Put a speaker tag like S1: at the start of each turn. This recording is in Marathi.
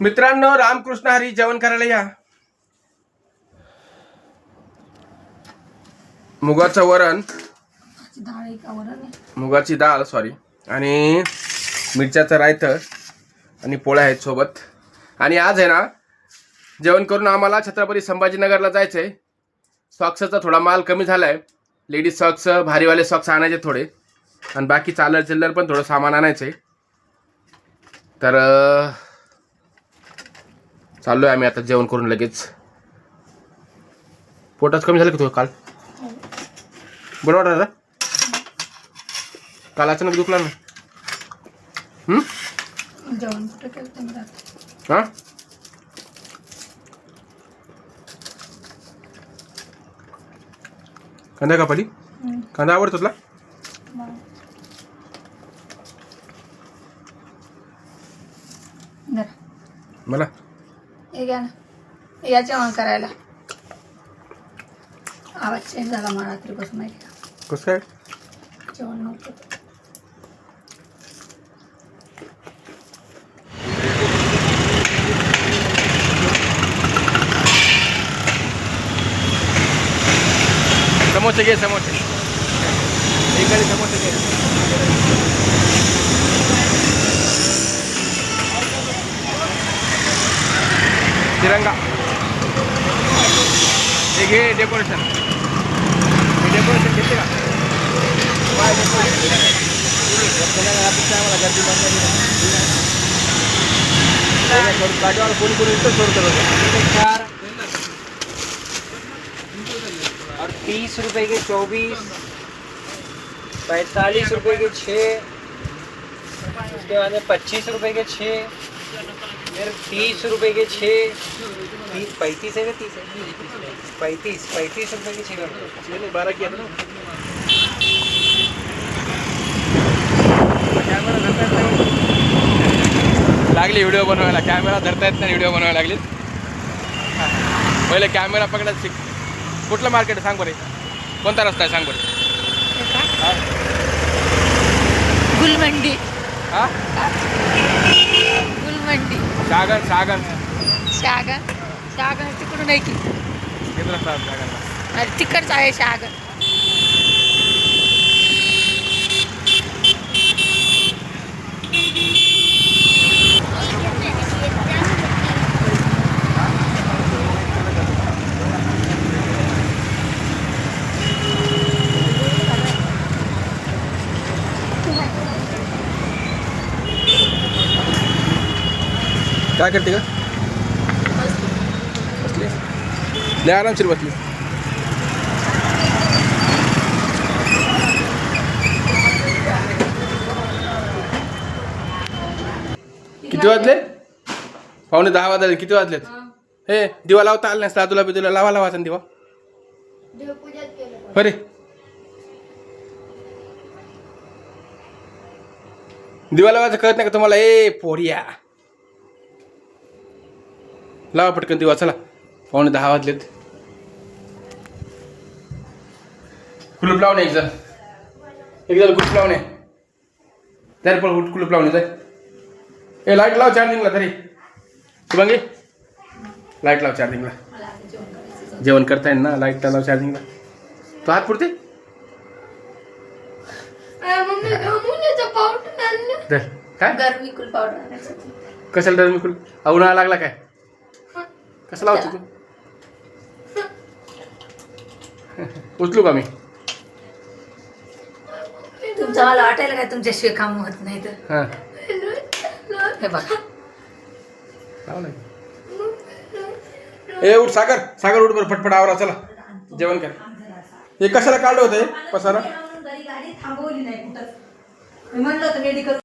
S1: मित्रांनो, रामकृष्ण हरी. जेवण करायला या. मुगाचं वरण, मुगाची डाळ सॉरी, आणि मिरच्याचं रायतं आणि पोळ्या आहेत सोबत. आणि आज आहे ना, जेवण करून आम्हाला छत्रपती संभाजीनगरला जायचं आहे. सॉक्सचा थोडा माल कमी झाला आहे. लेडीज सॉक्स, भारीवाले सॉक्स आणायचे थोडे, आणि बाकी चालर चिल्लर पण थोडं सामान आणायचं आहे. तर चाललो आहे आम्ही आता जेवण करून लगेच. पोटाच कमी झालं की तुझं काल? बरं वाटलं? काल अचानक दुखला ना.
S2: जेवण कुठं केलं?
S1: हां, कांदा कापाली? कांदा आवडतो तुला? मला
S2: हे घ्या ना, या जेवण करायला. आवाज चेंज झाला मला रात्रीपासून. नाही
S1: कसं काय?
S2: जेवण नव्हतं.
S1: समोसे घे, समोसे. एकाने समोसे घे. तिरंगा हे घे. डेकोरेशन घेते का?
S3: और 30 रुपए के 24, 45 रुपए के 6, उसके बाद में 25 रुपए के 6, फिर 30 रुपए के 6, 35 है कि 30 है? 35 रुपए के 6
S1: 12 किया था ना. लागली व्हिडिओ बनवायला. कॅमेरा धरता येत नाही, व्हिडिओ बनवायला लागली. पहिले कॅमेरा पकडायला शिक. कुठलं मार्केट आहे सांग बरे? कोणता रस्ता आहे सांग बरे?
S2: गुलमंडी.
S1: हा,
S2: गुलमंडी.
S1: सागर सागर
S2: शहागण तिकडून आहे की?
S1: किती रस्ता आहे सागरला?
S2: अरे तिकडचं आहे शहागण.
S1: काय करते का? बसली लय आरामशीर बसली. किती वाजले? 9:45 वाजले. किती वाजलेत? हे दिवा लावता आला नाही. तुला बी तुला लावायचा दिवा. बरे दिवा लावायचं कळत नाही का तुम्हाला? ए पोरिया, लावा पटकन दिवा. चला, 9:45 वाजलेत. कुलूप लावणे एक जण कुलूप लावणे. तरी पण कुलूप लावणे जाय. ए लाईट लाव चार्जिंगला. तरी शुभांगी लाईट लाव चार्जिंगला. जेवण करता येईल ना, लाईट लाव चार्जिंगला. तो हात पुरते काय?
S2: गरमी कुल पावडर
S1: कशाला डर? मी कुल उन्हाळा लागला काय? कसं लावतो तू? उचलू का मी?
S2: तुमचं मला वाटायला काय तुमच्याशिवाय काम होत नाही तर?
S1: हां,
S2: हे बघा.
S1: लाव नाही. ए उठ सागर, सागर उठ बरं, फटफट आवरा. चला जेवण कर. हे कशाला काढलं होतं हे पसारा?
S2: गाडी थांबवली नाही कुठं. मी म्हणलं होतं मेडिकल